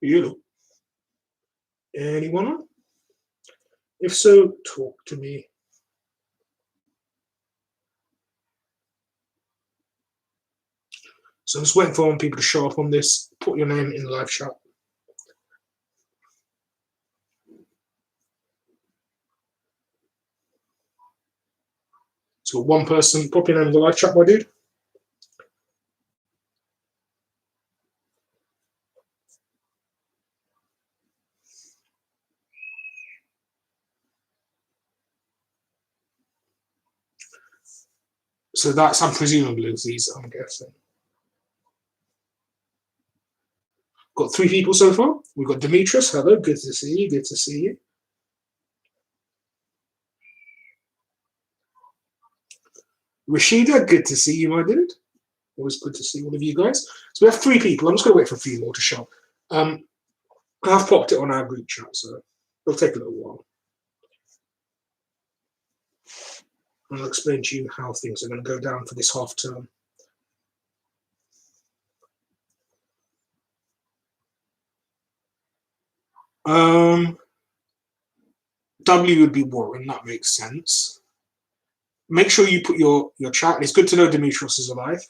You know. Anyone on? If so, talk to me. So I'm just waiting for people to show up on this. Put your name in the live chat. So one person, pop your name in the live chat, my dude. So that's, I'm presumably, these, I'm guessing. Got 3 people so far. We've got Demetrius. Hello, good to see you. Good to see you. Rashida, good to see you, my dude. Always good to see all of you guys. So we have 3 people. I'm just going to wait for a few more to show up. I've popped it on our group chat, so it'll take a little while. And I'll explain to you how things are going to go down for this half term. W would be Warren, that makes sense. Make sure you put your chat. It's good to know Demetrius is alive.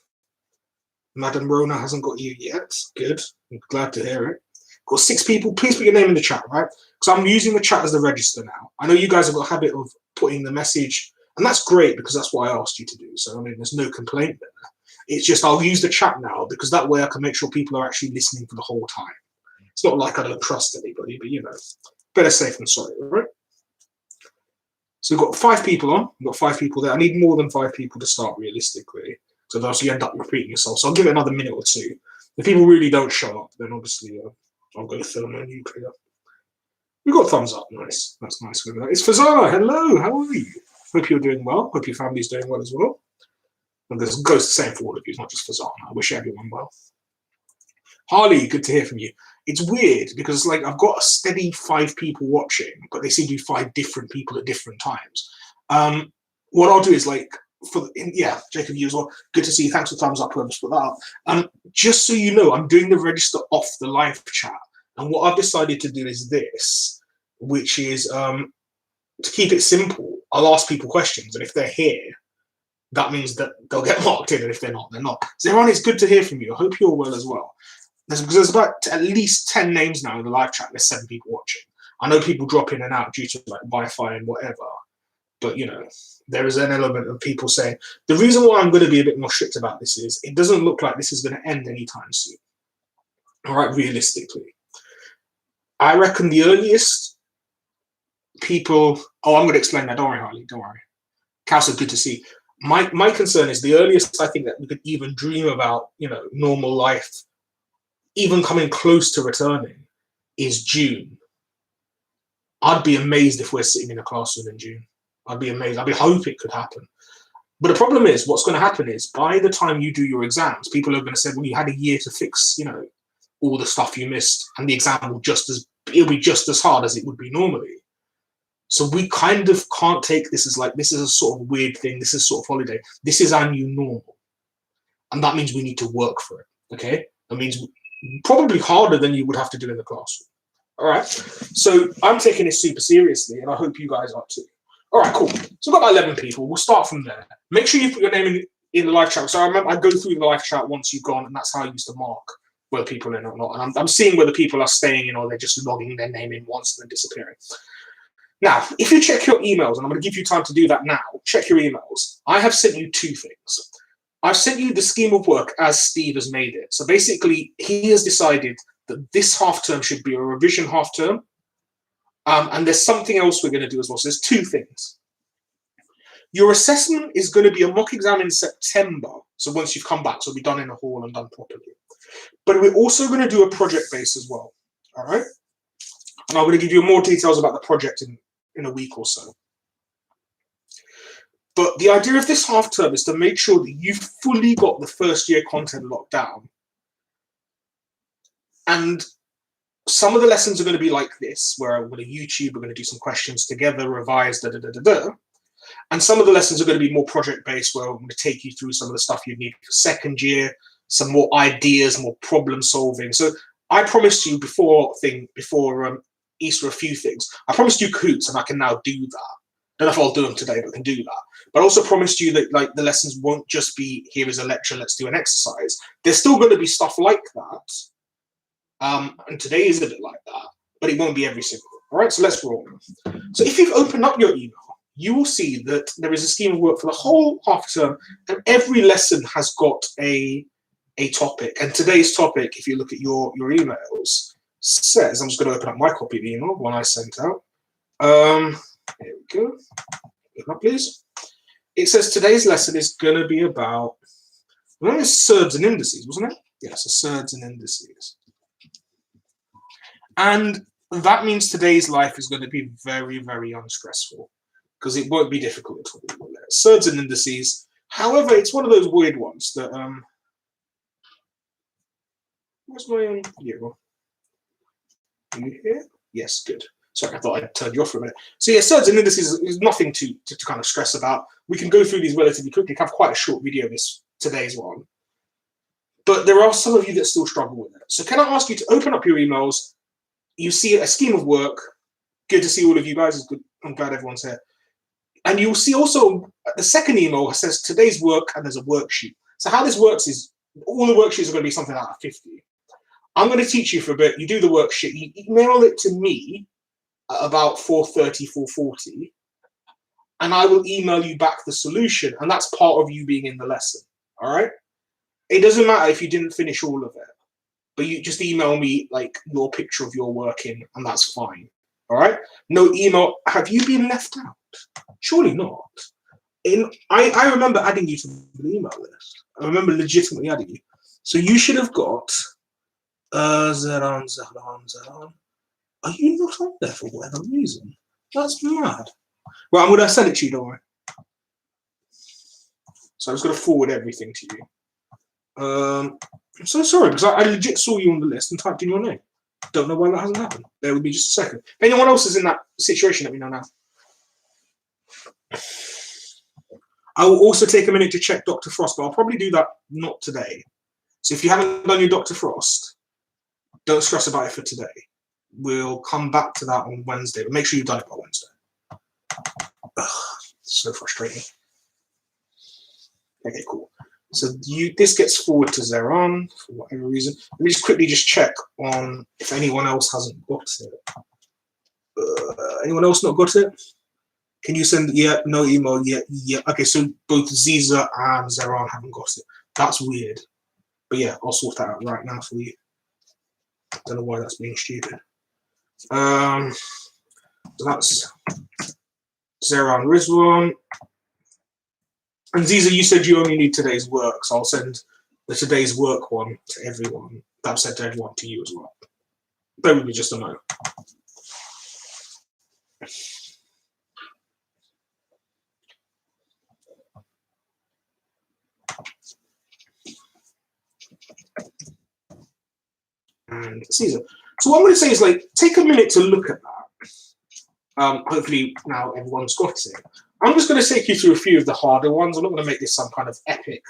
Madam Rona hasn't got you yet. Good. I'm glad to hear it. Got 6 people. Please put your name in the chat, right? Because I'm using the chat as the register now. I know you guys have got a habit of putting the message, and that's great because that's what I asked you to do. So, I mean, there's no complaint there. It's just I'll use the chat now because that way I can make sure people are actually listening for the whole time. It's not like I don't trust anybody, but, you know, better safe than sorry, right? So we've got 5 people on. We've got 5 people there. I need more than 5 people to start realistically. So otherwise you end up repeating yourself. So I'll give it another minute or 2. If people really don't show up, then obviously I'll go thermonuclear. We got thumbs up. Nice. That's nice. It's Fazana. Hello. How are you? Hope you're doing well. Hope your family's doing well as well. And this goes the same for all of you. It's not just Fazana. I wish everyone well. Harley, good to hear from you. It's weird because like I've got a steady 5 people watching, but they seem to be 5 different people at different times. What I'll do is like Jacob, you as well. Good to see you. Thanks for thumbs up. Whoever's put that up. Just so you know, I'm doing the register off the live chat, and what I've decided to do is this, which is to keep it simple. I'll ask people questions, and if they're here, that means that they'll get marked in, and if they're not, they're not. So everyone, it's good to hear from you. I hope you're well as well. There's about at least 10 names now in the live chat. There's 7 people watching. I know people drop in and out due to like Wi-Fi and whatever, but you know, there is an element of people saying the reason why I'm going to be a bit more strict about this is it doesn't look like this is going to end anytime soon. All right, realistically, I reckon the earliest people. Oh, I'm going to explain that. Don't worry, Harley. Don't worry. Kowsa, good to see. My concern is the earliest I think that we could even dream about, you know, normal life, even coming close to returning, is June. I'd be amazed if we're sitting in a classroom in June. I'd be amazed. I'd be hoping it could happen. But the problem is, what's going to happen is, by the time you do your exams, people are going to say, well, you had a year to fix, you know, all the stuff you missed, and the exam will be just as hard as it would be normally. So we kind of can't take this as like, this is a sort of weird thing. This is sort of holiday. This is our new normal. And that means we need to work for it. Okay? That means probably harder than you would have to do in the classroom. All right? So I'm taking this super seriously, and I hope you guys are too. All right, cool. So we've got about 11 people. We'll start from there. Make sure you put your name in the live chat. So I remember I go through the live chat once you've gone, and that's how I used to mark whether people are in or not. And I'm seeing whether people are staying in or they're just logging their name in once and then disappearing. Now, if you check your emails, and I'm going to give you time to do that now, check your emails. I have sent you 2 things. I've sent you the scheme of work as Steve has made it. So basically, he has decided that this half term should be a revision half term. And there's something else we're going to do as well. So there's 2 things. Your assessment is going to be a mock exam in September. So once you've come back, so it'll be done in a hall and done properly. But we're also going to do a project base as well. All right. And I'm going to give you more details about the project in a week or so. But the idea of this half term is to make sure that you've fully got the first year content locked down. And some of the lessons are going to be like this, where we're going to YouTube, we're going to do some questions together, revise, And some of the lessons are going to be more project-based, where I'm going to take you through some of the stuff you need for second year, some more ideas, more problem solving. So I promised you before Easter a few things. I promised you Coots, and I can now do that. Don't know if I'll do them today, but I can do that. But I also promised you that like the lessons won't just be here is a lecture, let's do an exercise. There's still going to be stuff like that. And today is a bit like that, but it won't be every single. All right, so let's roll. So if you've opened up your email, you will see that there is a scheme of work for the whole half term, and every lesson has got a topic. And today's topic, if you look at your emails, says, I'm just going to open up my copy of the email, one I sent out. Here we go. Open up, please. It says today's lesson is going to be about, well, it's Surds and Indices, wasn't it? Yes, so Surds and Indices. And that means today's life is going to be very, very unstressful because it won't be difficult at all. Surds and Indices. However, it's one of those weird ones that, where's my video? Are you here? Yes, good. Sorry, I thought I'd turned you off for a minute. So yeah, Surds and Indices is nothing to kind of stress about. We can go through these relatively quickly. I have quite a short video, today's one. But there are some of you that still struggle with it. So can I ask you to open up your emails? You see a scheme of work. Good to see all of you guys. It's good. I'm glad everyone's here. And you'll see also the second email says today's work, and there's a worksheet. So how this works is all the worksheets are going to be something out of 50. I'm going to teach you for a bit. You do the worksheet. You email it to me at about 4:30, 4:40, and I will email you back the solution, and that's part of you being in the lesson. All right? It doesn't matter if you didn't finish all of it, but you just email me like your picture of your work in, and that's fine. All right? No email. Have you been left out? Surely not. I remember adding you to the email list. I remember legitimately adding you. So you should have got Zeran. Are you not on there for whatever reason? That's mad. Well, I'm going to send it to you, don't worry. So I'm just going to forward everything to you. I'm so sorry, because I legit saw you on the list and typed in your name. Don't know why that hasn't happened. There will be just a second. If anyone else is in that situation, let me know now. I will also take a minute to check Dr. Frost, but I'll probably do that not today. So if you haven't done your Dr. Frost, don't stress about it for today. We'll come back to that on Wednesday, but make sure you've done it by Wednesday. Ugh, so frustrating. Okay, cool. So this gets forward to Zeran for whatever reason. Let me just quickly check on if anyone else hasn't got it. Anyone else not got it? Can you send? Yeah, no email yet. Yeah. Okay, so both Ziza and Zeran haven't got it. That's weird. But yeah, I'll sort that out right now for you. Don't know why that's being stupid. So that's Zeran Rizwan. And Ziza, you said you only need today's work, so I'll send the today's work one to everyone. I've sent to everyone to you as well. That would be just a no. And Caesar. So what I'm going to say is like take a minute to look at that. Hopefully now everyone's got it. I'm just going to take you through a few of the harder ones. I'm not going to make this some kind of epic,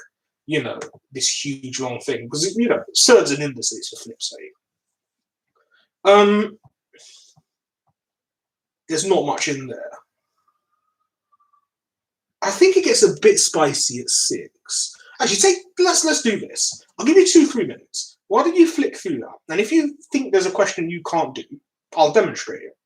this huge long thing because Surds and Indices for flip's sake. There's not much in there. I think it gets a bit spicy at 6. Actually, let's do this. I'll give you 2-3 minutes. Why don't you flick through that? And if you think there's a question you can't do, I'll demonstrate it.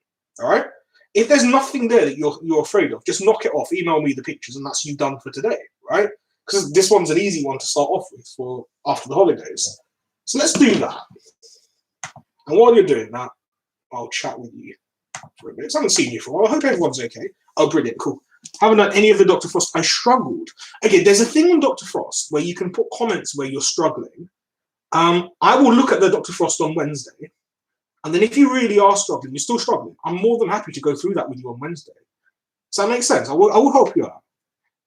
All right? If there's nothing there that you're afraid of, just knock it off. Email me the pictures, and that's you done for today, right? Because this one's an easy one to start off with for after the holidays. So let's do that. And while you're doing that, I'll chat with you for a bit. I haven't seen you for a while. I hope everyone's okay. Oh, brilliant, cool. Haven't done any of the Dr. Frost. I struggled. Okay, there's a thing on Dr. Frost where you can put comments where you're struggling. I will look at the Dr. Frost on Wednesday. And then if you really are struggling, you're still struggling, I'm more than happy to go through that with you on Wednesday. Does that make sense? I will help you out.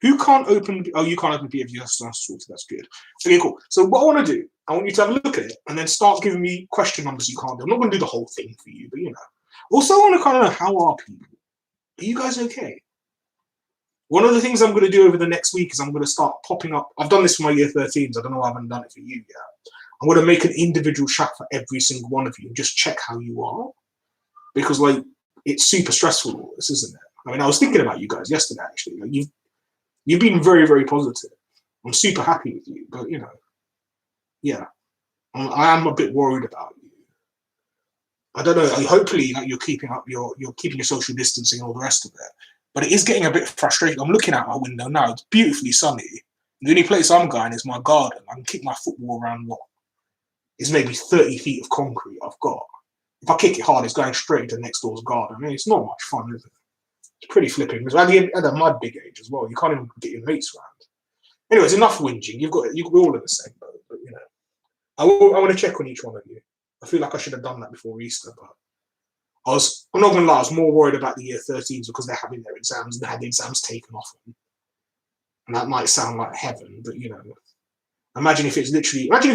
Who can't open? Oh, you can't open PFG. That's good. Okay, cool. So what I want to do, I want you to have a look at it and then start giving me question numbers you can't do. I'm not going to do the whole thing for you, but Also, I want to kind of know, how are people? Are you guys okay? One of the things I'm going to do over the next week is I'm going to start popping up. I've done this for my year 13s. I don't know why I haven't done it for you yet. I'm going to make an individual chat for every single one of you and just check how you are. Because, like, it's super stressful, all this, isn't it? I mean, I was thinking about you guys yesterday, actually. Like, you've been very, very positive. I'm super happy with you. But, you know, yeah, I am a bit worried about you. I don't know. Hopefully, like, you're keeping your social distancing and all the rest of it. But it is getting a bit frustrating. I'm looking out my window now. It's beautifully sunny. The only place I'm going is my garden. I can kick my football around what is maybe 30 feet of concrete I've got. If I kick it hard, it's going straight to next door's garden. I mean, it's not much fun, is it? It's pretty flipping. At my big age as well, you can't even get your mates around. Anyways, enough whinging. We're all in the same boat. But you know, I want to check on each one of you. I feel like I should have done that before Easter, but I'm not gonna lie, I was more worried about the year 13s because they're having their exams and they had the exams taken off them. And that might sound like heaven, but you know, imagine if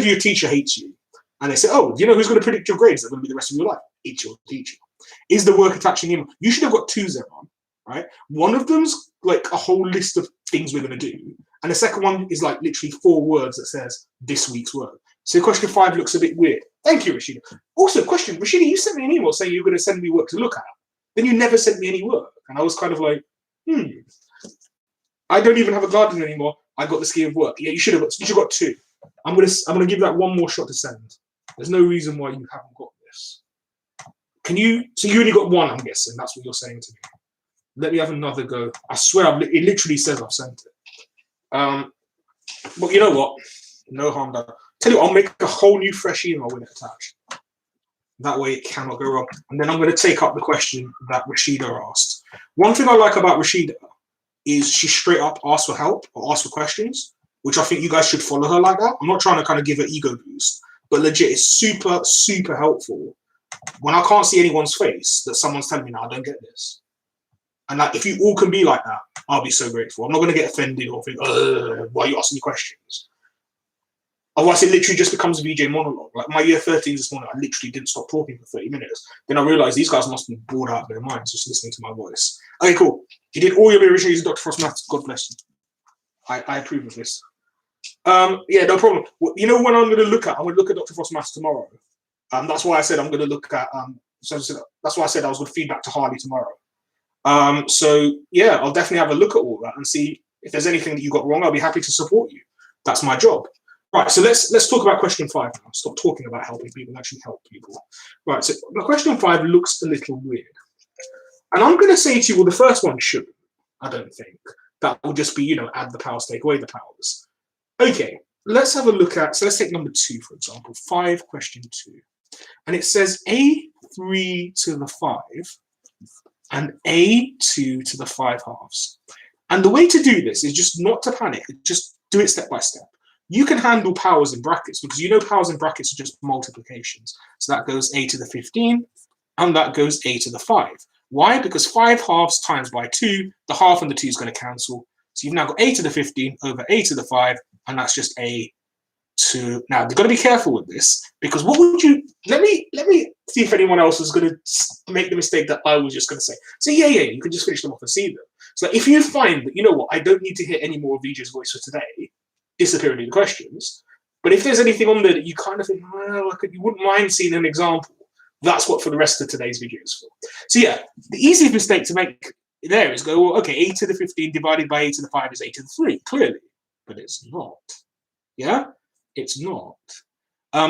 your teacher hates you and they say, oh, do you know who's going to predict your grades? They're going to be the rest of your life. It's your teacher. Is the work attaching in? You should have got 2 Zeron, right? One of them's like a whole list of things we're going to do. And the second one is like literally 4 words that says this week's work. So question 5 looks a bit weird. Thank you, Rashida. Also, question, Rashida, you sent me an email saying you were going to send me work to look at. Then you never sent me any work. And I was kind of like, I don't even have a garden anymore. I got the scheme of work. Yeah, you should have got 2. I'm gonna give that one more shot to send. There's no reason why you haven't got this. So you only got 1, I'm guessing. That's what you're saying to me. Let me have another go. I swear, it literally says I've sent it. But you know what? No harm done. Tell you what, I'll make a whole new fresh email with it attached. That way it cannot go wrong. And then I'm going to take up the question that Rashida asked. One thing I like about Rashida is she straight up asks for help or asks for questions, which I think you guys should follow her like that. I'm not trying to kind of give her ego boost, but legit, it's super, super helpful when I can't see anyone's face that someone's telling me, no, I don't get this. And like, if you all can be like that, I'll be so grateful. I'm not going to get offended or think, why are you asking me questions? Otherwise, it literally just becomes a VJ monologue. Like my year 13 this morning, I literally didn't stop talking for 30 minutes. Then I realized these guys must be bored out of their minds just listening to my voice. Okay, cool. You did all your original using Dr. Frost Maths. God bless you. I approve of this. Yeah, no problem. You know when I'm going to look at? I'm going to look at Dr. Frost Maths tomorrow. That's why I said I'm going to look at. That's why I said I was going to feed back to Harley tomorrow. So yeah, I'll definitely have a look at all that and see if there's anything that you got wrong. I'll be happy to support you. That's my job. Right, so let's talk about question 5 now. Stop talking about helping people and actually help people. Right, so the question 5 looks a little weird. And I'm going to say to you, well, the first one shouldn't, I don't think. That will just be, you know, add the powers, take away the powers. Okay, let's have a look at, so let's take number 2, for example, 5, question 2. And it says A3 to the 5 and A2 to the 5 halves. And the way to do this is just not to panic, just do it step by step. You can handle powers in brackets because you know powers in brackets are just multiplications. So that goes A to the 15 and that goes A to the 5. Why? Because 5 halves times by 2, the half and the 2 is going to cancel. So you've now got A to the 15 over A to the 5, and that's just A to... Now, you've got to be careful with this because what would you... Let me see if anyone else is going to make the mistake that I was just going to say. So yeah, you can just finish them off and see them. So if you find that, you know what, I don't need to hear any more of VJ's voice for today, disappear into the questions. But if there's anything on there that you kind of think, well, you wouldn't mind seeing an example, that's what for the rest of today's video is for. So yeah, the easiest mistake to make there is go, well, okay, A to the 15 divided by A to the 5 is A to the 3, clearly. But it's not. Yeah? It's not.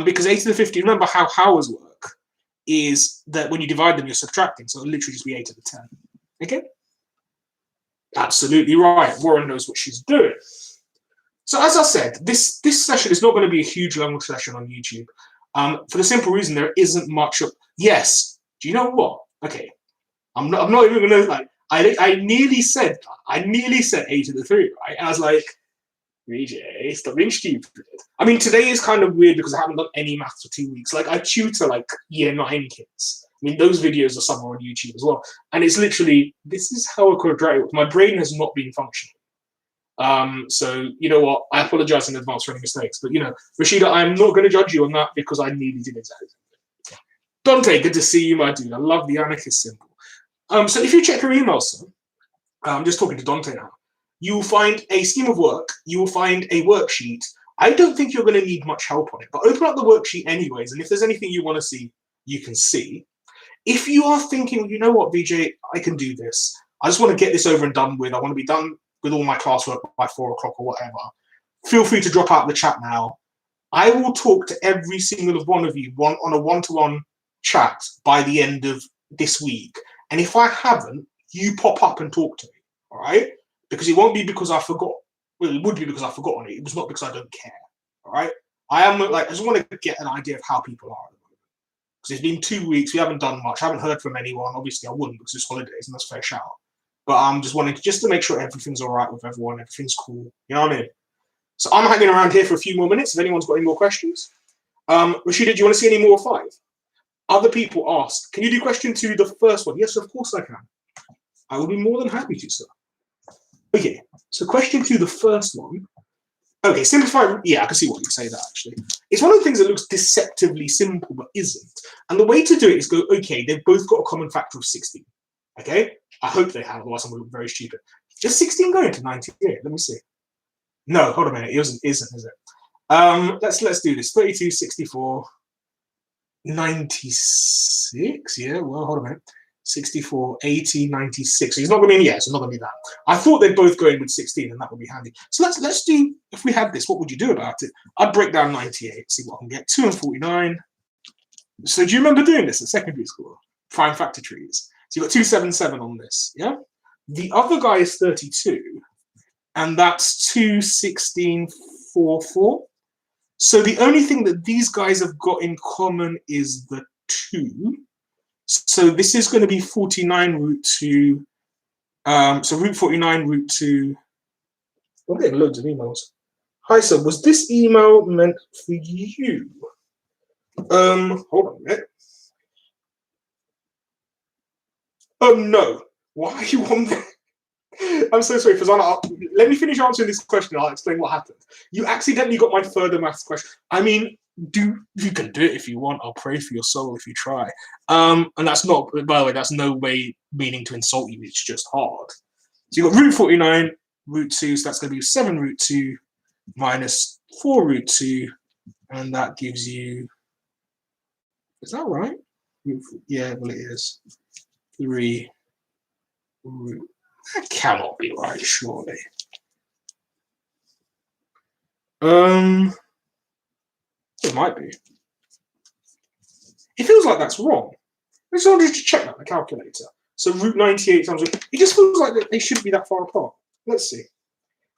Because A to the 15, remember how powers work, is that when you divide them, you're subtracting. So it'll literally just be A to the 10. Okay? Absolutely right. Warren knows what she's doing. So as I said, this session is not going to be a huge long session on YouTube for the simple reason there isn't much of... Yes. Do you know what? Okay. I'm not even going to, like, I nearly said A to the 3, right? And I was like, VJ, stop being stupid. I mean, today is kind of weird because I haven't done any maths for 2 weeks. Like, I tutor, like, year 9 kids. I mean, those videos are somewhere on YouTube as well. And it's literally, this is how a quadratic works. My brain has not been functioning. So, you know what? I apologize in advance for any mistakes. But, you know, Rashida, I'm not going to judge you on that because I nearly did exactly. Dante, good to see you, my dude. I love the anarchist symbol. So if you check your email, sir, I'm just talking to Dante now, you will find a scheme of work, you will find a worksheet I don't think you're going to need much help on it, but open up the worksheet anyways, and if there's anything you want to see, you can see. If you are thinking, you know what, VJ, I can do this. I just want to get this over and done with. I want to be done with all my classwork by 4 o'clock or whatever. Feel free to drop out of the chat now. I will talk to every single one of you on a one-to-one chat by the end of this week. And if I haven't, you pop up and talk to me, all right? Because it won't be because I forgot. Well, it would be because I forgot on it. It was not because I don't care, all right? I just want to get an idea of how people are at the moment. Because it's been 2 weeks. We haven't done much. I haven't heard from anyone. Obviously, I wouldn't because it's holidays and that's fair shout. But I'm just wanting to make sure everything's all right with everyone. Everything's cool. You know what I mean? So I'm hanging around here for a few more minutes. If anyone's got any more questions. Rashida, do you want to see any more 5? Other people asked, can you do question 2, the first one? Yes, of course I can. I will be more than happy to, sir. Okay, so question 2, the first one. Okay, simplify. Yeah, I can see what you'd say that, actually. It's one of the things that looks deceptively simple, but isn't. And the way to do it is go, okay, they've both got a common factor of 16. Okay? I hope they have, otherwise I'm going to look very stupid. Is 16 going to 98? Let me see. No, hold on a minute. It isn't, is it? Let's do this. 32, 64, 96. Yeah, well, hold on a minute. 64, 80, 96. So he's not going to be, it's not going to be that. I thought they'd both go in with 16 and that would be handy. So let's do, if we had this, what would you do about it? I'd break down 98, see what I can get. 2 and 49. So do you remember doing this at secondary school? Prime factor trees. So you've got 277 on this, yeah? The other guy is 32, and that's 2, 16, 4, 4. So the only thing that these guys have got in common is the 2. So this is going to be 49 root 2. So root 49, root 2. I'm getting loads of emails. Hi, sir. Was this email meant for you? Hold on a minute. No. Why are you on there? I'm so sorry, Fazana. Let me finish answering this question. I'll explain what happened. You accidentally got my further maths question. I mean, you can do it if you want. I'll pray for your soul if you try. And that's not, by the way, that's no way meaning to insult you. It's just hard. So you've got root 49, root 2. So that's going to be 7 root 2 minus 4 root 2. And that gives you, is that right? Yeah, well, it is. 3 root. That cannot be right, surely. It might be. It feels like that's wrong. Let's just check that, the calculator. So root 98 times, it just feels like they shouldn't be that far apart. Let's see.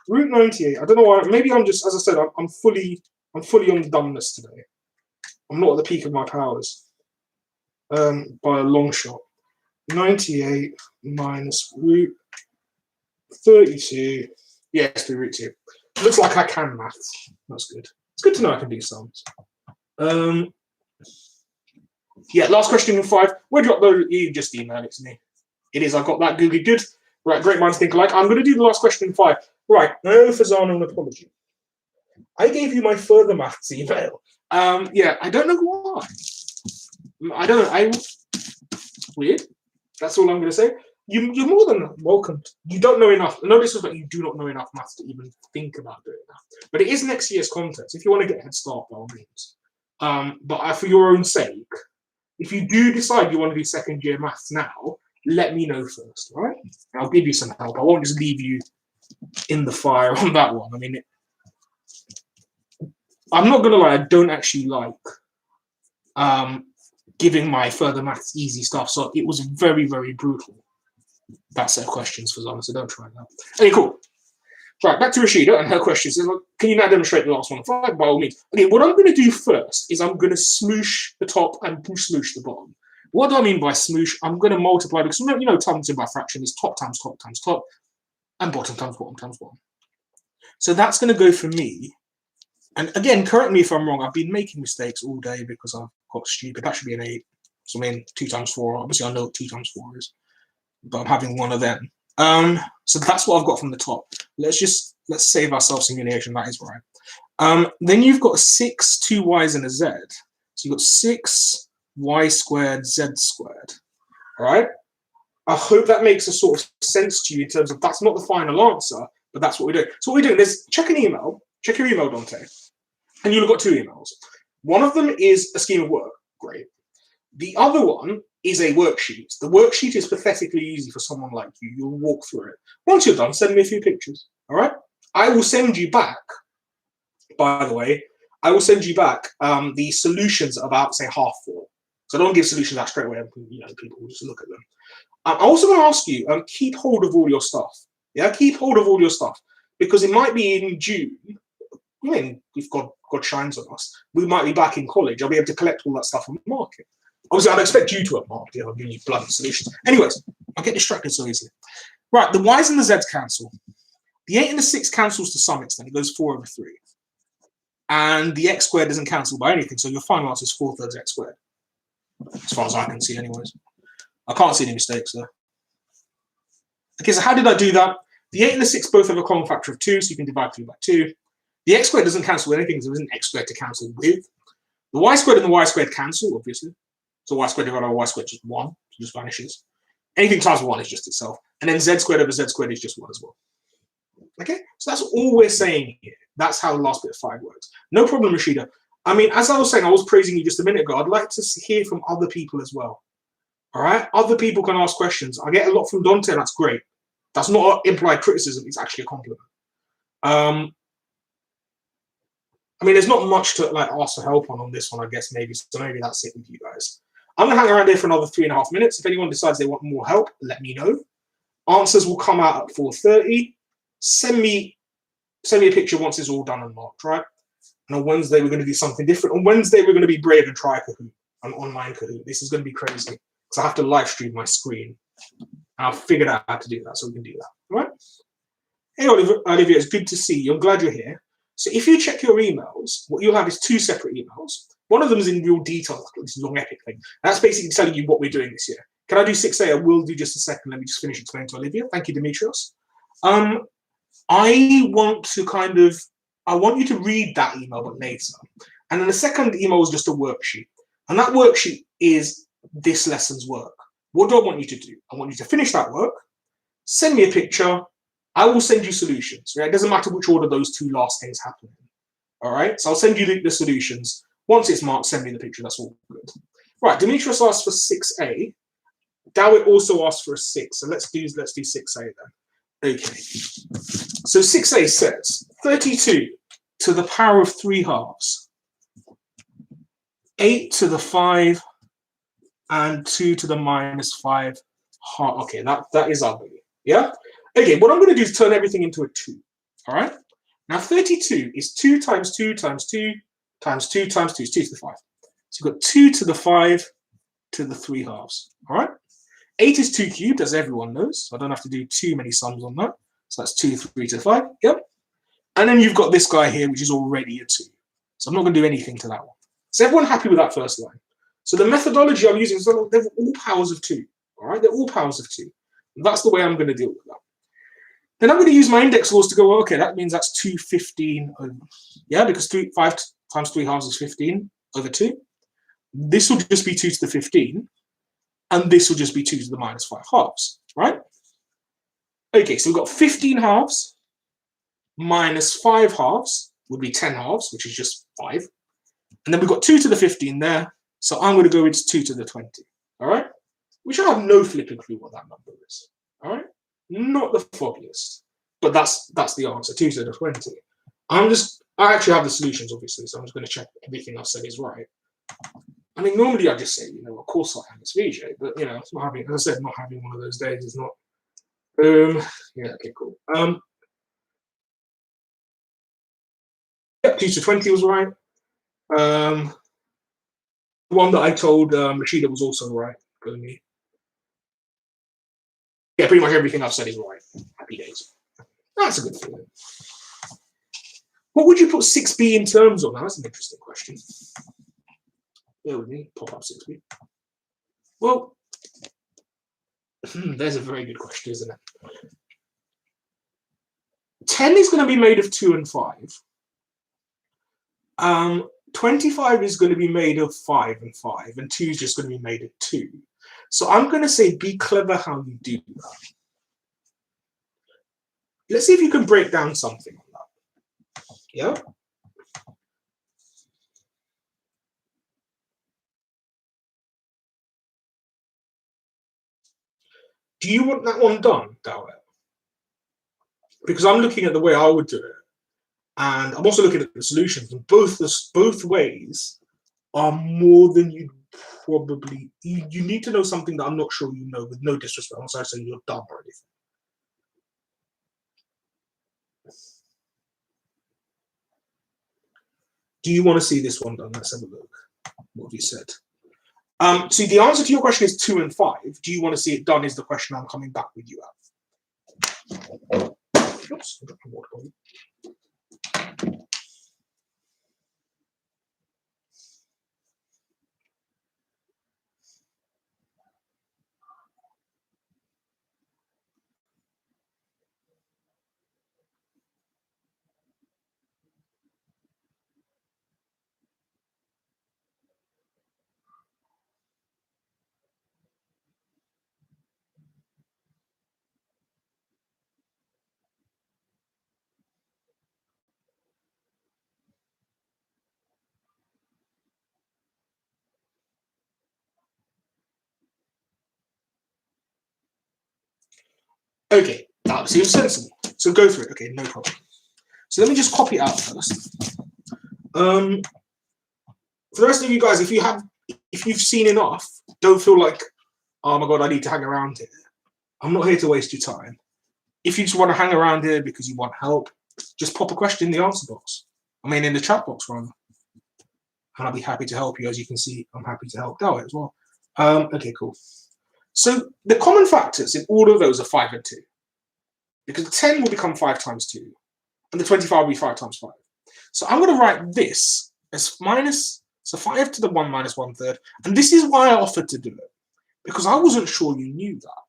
Root 98, I don't know why, maybe I'm just, as I said, I'm fully on the dumbness today. I'm not at the peak of my powers. By a long shot. 98 minus root 32. Yes, the root 2. Looks like I can maths. That's good. It's good to know I can do sums. Yeah, last question in 5. Where do you upload it? You just email it to me. It is. I've got that googly good. Right, great minds think alike. I'm going to do the last question in 5. Right, no, Fazana, an apology. I gave you my further maths email. Yeah, I don't know why. I don't know. Weird. That's all I'm going to say. You're more than welcome. You don't know enough. Notice that you do not know enough maths to even think about doing that. But it is next year's contest. If you want to get a head start, by all means. But for your own sake, if you do decide you want to do second year maths now, let me know first, all right? I'll give you some help. I won't just leave you in the fire on that one. I mean, I'm not going to lie. I don't actually like giving my further maths easy stuff. So it was very, very brutal. That set of questions for Zana, so don't try that. Okay, cool. Right, back to Rashida and her question. So, can you now demonstrate the last one? By all means. Okay, what I'm going to do first is I'm going to smoosh the top and smoosh the bottom. What do I mean by smoosh? I'm going to multiply, because you know times by fraction is top times top times top, and bottom times bottom times bottom. So that's going to go for me. And again, correct me if I'm wrong. I've been making mistakes all day because I've got stupid. That should be an 8. So I mean, 2 times 4. Obviously, I know what 2 times 4 is. But I'm having one of them. So that's what I've got from the top. Let's save ourselves humiliation. That is right. Then you've got 6, 2 y's and a z. So you've got 6 y squared z squared. All right. I hope that makes a sort of sense to you in terms of that's not the final answer, but that's what we're doing. So what we're doing is check an email. Check your email, Dante. And you've got two emails. One of them is a scheme of work. Great. The other one is a worksheet. The worksheet is pathetically easy for someone like you. You'll walk through it. Once you're done, send me a few pictures. All right? I will send you back, by the way, I will send you back the solutions about, say, half four. So I don't give solutions out straight away. You know, people will just look at them. I'm also going to ask you, keep hold of all your stuff. Yeah, keep hold of all your stuff. Because it might be in June. I mean, if God shines on us, we might be back in college. I'll be able to collect all that stuff on the market. Obviously, I'd expect you to have marked it. I'll give you bloody solutions. Anyways, I get distracted so easily. Right, the Y's and the Z's cancel. The 8 and the 6 cancels to some extent. It goes 4 over 3. And the x squared doesn't cancel by anything, so your final answer is 4/3 x squared. As far as I can see, anyways. I can't see any mistakes there. Okay, so how did I do that? The 8 and the 6 both have a common factor of 2, so you can divide 3 by 2. The x squared doesn't cancel with anything, so there isn't x squared to cancel with. The y squared and the y squared cancel, obviously. So y squared divided by y squared is just 1, so it just vanishes. Anything times 1 is just itself. And then z squared over z squared is just 1 as well. Okay, so that's all we're saying here. That's how the last bit of 5 works. No problem, Rashida. I mean, as I was saying, I was praising you just a minute ago. I'd like to hear from other people as well. All right? Other people can ask questions. I get a lot from Dante, and that's great. That's not implied criticism. It's actually a compliment. I mean, there's not much to like ask for help on this one, I guess, maybe. So maybe that's it with you guys. I'm going to hang around here for another 3.5 minutes. If anyone decides they want more help, let me know. Answers will come out at 4:30. Send me a picture once it's all done and marked, right? And on Wednesday, we're going to do something different. On Wednesday, we're going to be brave and try Kahoot, an online Kahoot. This is going to be crazy because I have to live stream my screen. And I've figured out how to do that, so we can do that, all right? Hey, Olivia, it's good to see you. I'm glad you're here. So if you check your emails, what you'll have is 2 separate emails. One of them is in real detail, like this long epic thing. That's basically telling you what we're doing this year. Can I do 6A? I will do just a second. Let me just finish explaining to Olivia. Thank you, Demetrios. I want you to read that email, but later. And then the second email is just a worksheet. And that worksheet is this lesson's work. What do I want you to do? I want you to finish that work, send me a picture. I will send you solutions. Right? It doesn't matter which order those 2 last things happen in. All right? So I'll send you the solutions. Once it's marked, send me the picture. That's all good. Right, Demetrius asked for 6A. Dawit also asked for a 6. So let's do 6A then. Okay. So 6A says 32 to the power of 3 halves, 8 to the 5, and 2 to the minus 5 half. Okay, that is ugly. Yeah? Okay, what I'm going to do is turn everything into a 2. All right? Now 32 is 2 times 2 times 2 times 2 times 2 is 2 to the 5. So you've got 2 to the 5 to the 3 halves. All right? 8 is 2 cubed, as everyone knows. So I don't have to do too many sums on that. So that's 2, 3 to the 5. Yep. And then you've got this guy here, which is already a 2. So I'm not going to do anything to that one. So everyone happy with that first line? So the methodology I'm using is they're all powers of 2. All right? They're all powers of 2. And that's the way I'm going to deal with that. Then I'm going to use my index laws to go, well, okay, that means that's 215 over, yeah, because 5 times 3 halves is 15 over 2. This will just be 2 to the 15. And this will just be 2 to the minus 5 halves, right? Okay, so we've got 15 halves minus 5 halves would be 10 halves, which is just 5. And then we've got 2 to the 15 there. So I'm going to go with 2 to the 20, all right? Which I have no flipping clue what that number is, all right? Not the foggiest, but that's the answer, 2 to the 20. I actually have the solutions, obviously, so I'm just going to check everything I've said is right. I mean, normally I just say, of course I am, it's VJ, but, it's not having, as I said, not having one of those days is not, yeah, okay, cool. Yeah, 2 to 20 was right. The one that I told Rashida was also right, go me. Yeah, pretty much everything I've said is right. Happy days. That's a good feeling. What would you put 6B in terms of? Now, that's an interesting question. Bear with me, pop up 6B. Well, there's a very good question, isn't it? 10 is going to be made of 2 and 5. 25 is going to be made of 5 and 5, and 2 is just going to be made of 2. So I'm going to say be clever how you do that. Let's see if you can break down something on that. Yeah? Do you want that one done, Dawit? Because I'm looking at the way I would do it, and I'm also looking at the solutions. And both ways are more than you probably. You need to know something that I'm not sure you know, with no disrespect. I'm not saying you're dumb or anything. Do you want to see this one done? Let's have a look. What have you said? So the answer to your question is 2 and 5. Do you want to see it done? Is the question I'm coming back with you at. Oops, okay, that seems sensible. So go through it. Okay, no problem. So let me just copy it out first. For the rest of you guys, if you've seen enough, don't feel like, oh my god, I need to hang around here. I'm not here to waste your time. If you just want to hang around here because you want help, just pop a question in the answer box. I mean, in the chat box, rather. And I'll be happy to help you. As you can see, I'm happy to help Dawit as well. Okay, cool. So the common factors in all of those are 5 and 2. Because the 10 will become 5 times 2. And the 25 will be 5 times 5. So I'm going to write this as minus, so 5 to the 1 minus 1/3. And this is why I offered to do it. Because I wasn't sure you knew that.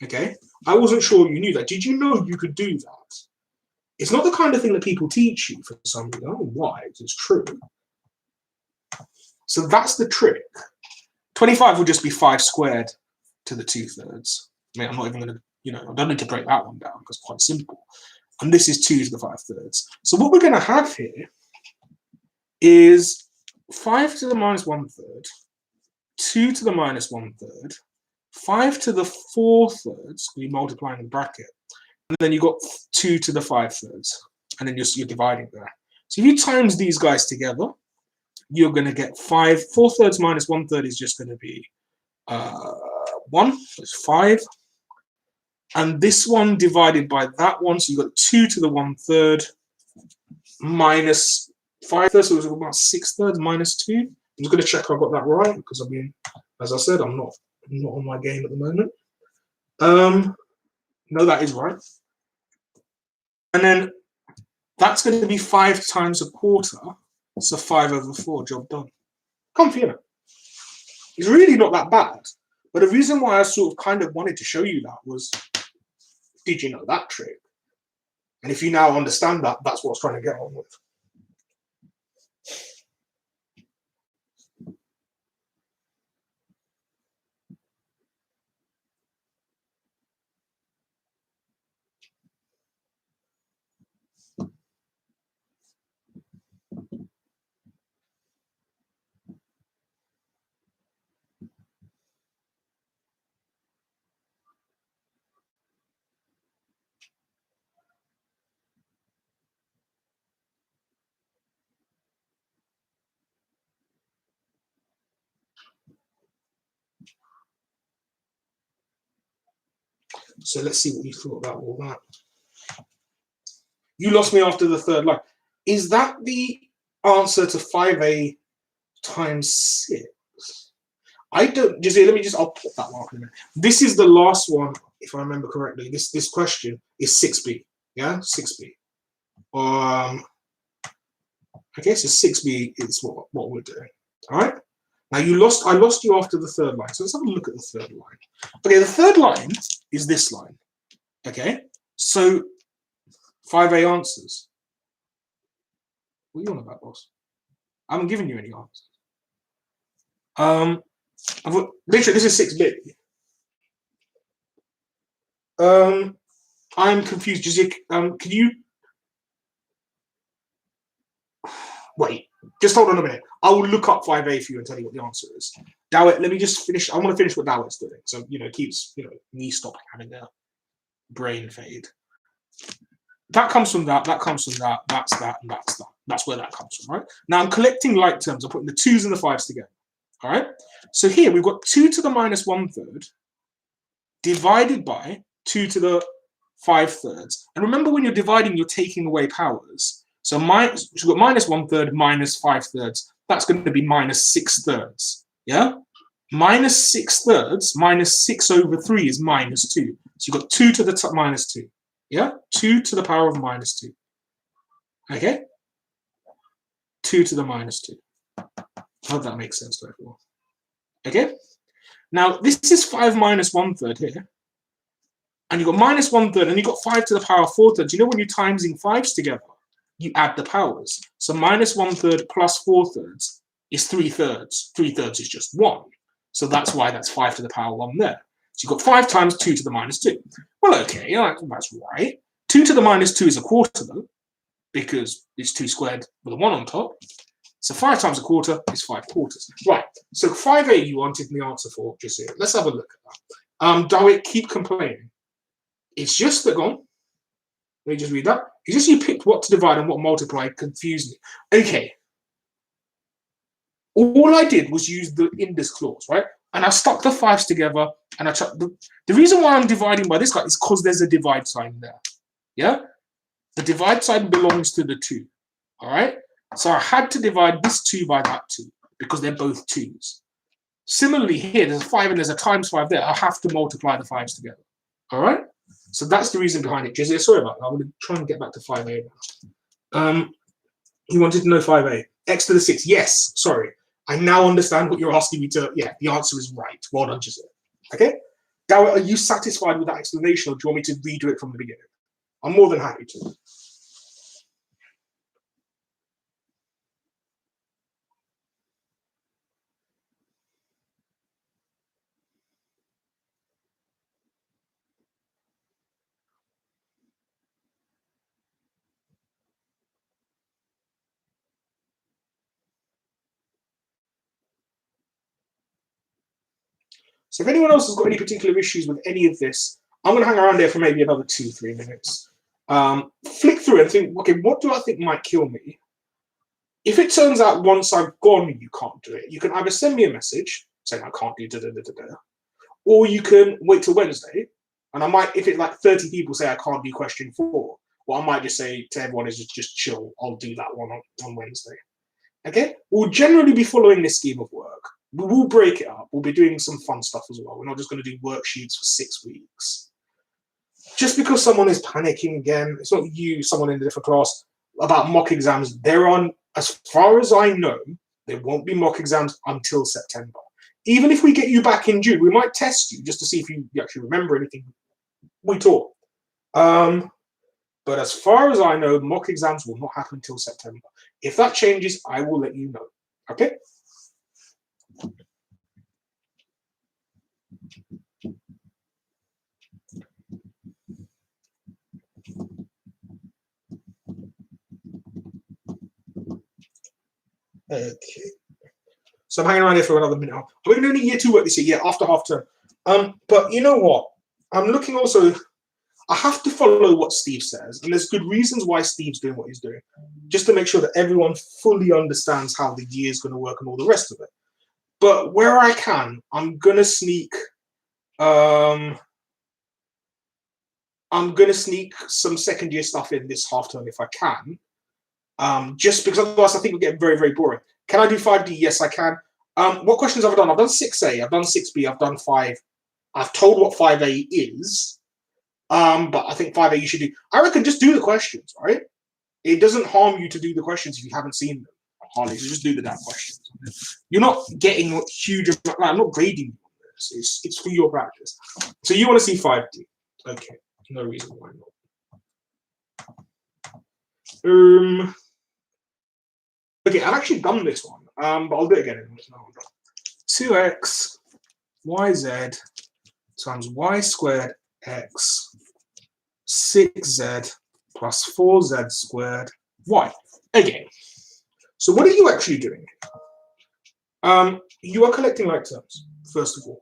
Okay? I wasn't sure you knew that. Did you know you could do that? It's not the kind of thing that people teach you for some reason. I don't know why. It's true. So that's the trick. 25 will just be 5 squared to the 2/3. I mean, I'm not even going to, I don't need to break that one down because it's quite simple. And this is 2 to the 5/3. So what we're going to have here is 5 to the minus 1/3, 2 to the minus 1/3, 5 to the 4/3, we're multiplying the bracket, and then you've got 2 to the 5/3, and then you're dividing there. So if you times these guys together, you're going to get 5. 4/3 minus 1/3 is just going to be 1, so it's 5. And this one divided by that one, so you've got 2 to the 1/3 minus 5/3, so it's about 6/3 minus 2. I'm just going to check I got that right, because I mean, as I said, I'm not on my game at the moment. No, that is right. And then that's going to be 5 times a quarter, so 5/4, job done. Comfy, innit? It's really not that bad. But the reason why I sort of kind of wanted to show you that was, did you know that trick? And if you now understand that, that's what I was trying to get on with. So let's see what you thought about all that. You lost me after the third line. Is that the answer to 5a times 6? I don't, just let me just, I'll put that one up in a minute. This is the last one, if I remember correctly. This question is 6b. Yeah, 6b. Okay, so 6b is what we're doing. All right. Now I lost you after the third line. So let's have a look at the third line. Okay, the third line is this line. Okay, so 5a answers. What are you on about, boss? I haven't given you any answers. Literally, this is 6b. I'm confused. Can you wait? Just hold on a minute. I will look up 5a for you and tell you what the answer is. Dawit, let me just finish. I want to finish what Dawit's doing. So, keeps, me stopping having a brain fade. That comes from that comes from that, that's that, and that's that. That's where that comes from, right? Now I'm collecting like terms. I'm putting the 2's and the 5's together, all right? So here we've got 2 to the minus 1/3 divided by 2 to the 5/3. And remember, when you're dividing, you're taking away powers. So we've got minus 1/3 minus 5/3. That's going to be minus 6/3, yeah? Minus 6/3 minus 6 over 3 is minus 2. So you've got 2 to the minus 2. Yeah, 2 to the power of minus 2. Okay? 2 to the minus 2. I hope that makes sense to everyone. Okay? Now, this is 5 minus 1/3 here. And you've got minus 1/3, and you've got 5 to the power of 4/3. You know, when you're timesing 5's together, you add the powers. So minus 1/3 plus 4/3 is 3/3. 3/3 is just 1. So that's why that's 5 to the power 1 there. So you've got 5 times 2 to the minus 2. Well, okay, that's right. 2 to the minus 2 is a quarter, though, because it's 2 squared with a 1 on top. So 5 times a quarter is 5 quarters. Right, so 5a you wanted the answer for just here. Let's have a look at that. Dawit, keep complaining. It's just that, gone. Let me just read that. It's just you picked what to divide and what multiply, confused me. Okay. All I did was use the index clause, right? And I stuck the 5's together, and the reason why I'm dividing by this guy is because there's a divide sign there. Yeah? The divide sign belongs to the 2. All right? So I had to divide this 2 by that 2 because they're both 2's. Similarly, here, there's a 5 and there's a times 5 there. I have to multiply the 5's together. All right? So that's the reason behind it. Jazir, sorry about that. I'm going to try and get back to 5a now. You wanted to know 5a. X to the 6. Yes, sorry. I now understand what you're asking me to. Yeah, the answer is right. Well done, Jazir. Okay? Now, are you satisfied with that explanation, or do you want me to redo it from the beginning? I'm more than happy to. So if anyone else has got any particular issues with any of this, I'm going to hang around there for maybe another 2-3 minutes. Flick through and think, okay, what do I think might kill me? If it turns out once I've gone, you can't do it, you can either send me a message saying I can't do da-da-da-da-da, or you can wait till Wednesday, and I might, if it's like 30 people say I can't do question 4, what I might just say to everyone is just chill, I'll do that one on Wednesday. Okay? We'll generally be following this scheme of work. We'll break it up. We'll be doing some fun stuff as well. We're not just going to do worksheets for 6 weeks. Just because someone is panicking again, it's not you, someone in a different class, about mock exams. They're on, as far as I know, there won't be mock exams until September. Even if we get you back in June, we might test you just to see if you actually remember anything we taught. But as far as I know, mock exams will not happen until September. If that changes, I will let you know. Okay? Okay. So I'm hanging around here for another minute. We're going to do year 2 work this year, yeah, after half term. But you know what? I'm looking also, I have to follow what Steve says, and there's good reasons why Steve's doing what he's doing, just to make sure that everyone fully understands how the year is going to work and all the rest of it. But where I can, I'm going to sneak some second year stuff in this half term if I can. Just because otherwise I think we'll get very, very boring. Can I do 5D? Yes, I can. What questions have I done? I've done 6A, I've done 6B, I've done 5. I've told what 5A is. But I think 5A you should do. I reckon just do the questions, right? It doesn't harm you to do the questions if you haven't seen them. Hardly, so just do the damn questions. You're not getting huge. I'm not grading you on this. It's for your practice. So you want to see 5D? Okay, no reason why not. Okay, I've actually done this one, but I'll do it again. 2x yz times y squared x 6z plus 4z squared y. Again. So what are you actually doing? You are collecting like terms, first of all.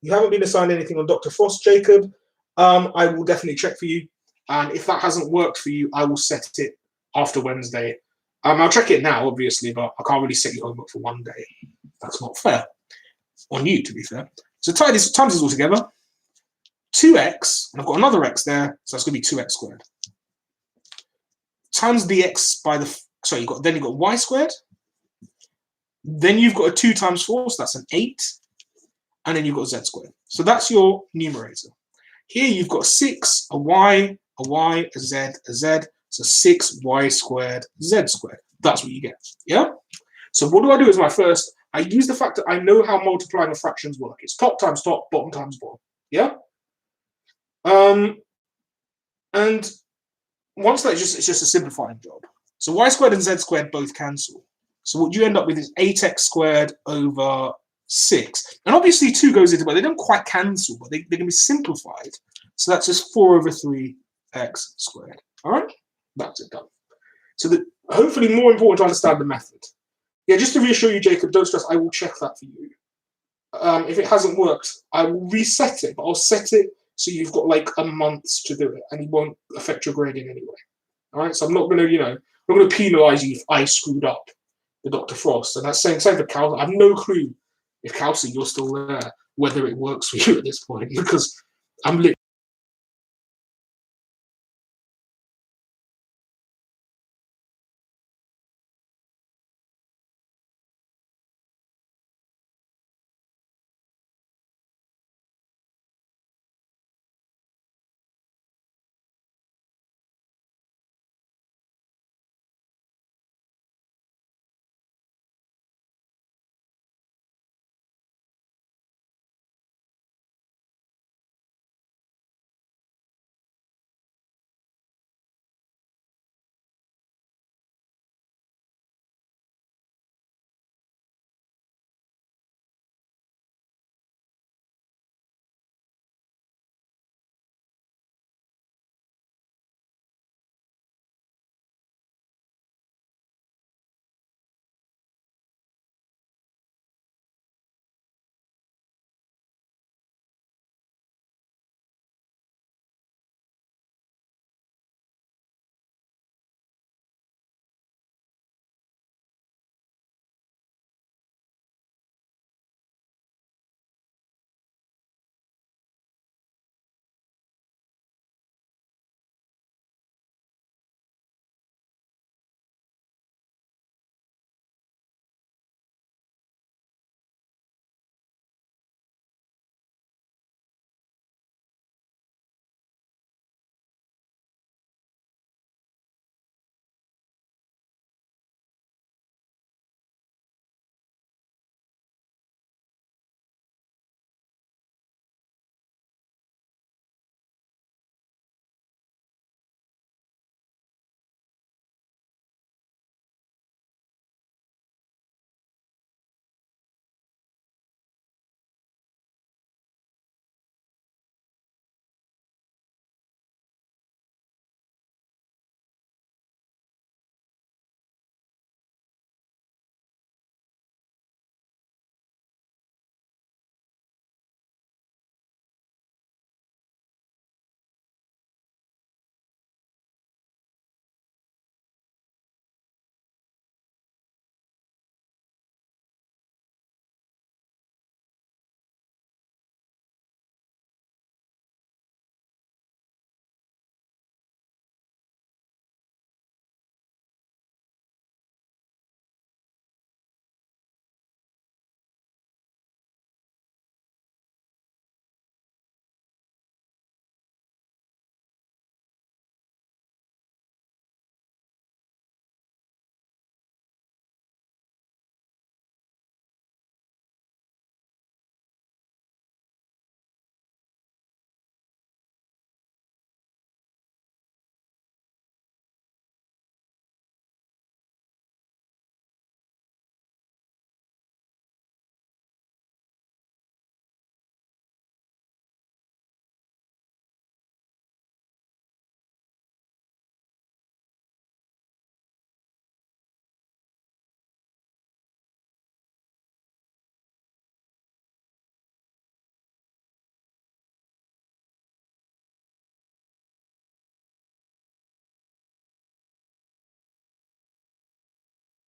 You haven't been assigned anything on Dr. Frost, Jacob. I will definitely check for you. And if that hasn't worked for you, I will set it after Wednesday. I'll check it now, obviously, but I can't really set your homework for one day. That's not fair. On you, to be fair. So times this all together. 2x, and I've got another x there, so that's going to be 2x squared. Times the x by the, sorry, then you've got y squared. Then you've got a 2 times 4, so that's an 8. And then you've got z squared. So that's your numerator. Here you've got 6, a y, a z, a z. So 6y squared, z squared. That's what you get. Yeah? So what do I do as my first? I use the fact that I know how multiplying of fractions work. It's top times top, bottom times bottom. Yeah? And once that, it's just a simplifying job. So y squared and z squared both cancel. So what you end up with is 8x squared over 6. And obviously 2 goes into, but they don't quite cancel, but they can be simplified. So that's just 4 over 3x squared. All right? That's it, done. So hopefully more important to understand the method. Yeah, just to reassure you, Jacob, don't stress, I will check that for you. If it hasn't worked, I will reset it, but I'll set it so you've got like a month to do it, and it won't affect your grading anyway. All right, so I'm not going to, I'm not going to penalise you if I screwed up the Dr. Frost. And that's same for Cal. I have no clue if Kelsey, you're still there, whether it works for you at this point, because I'm literally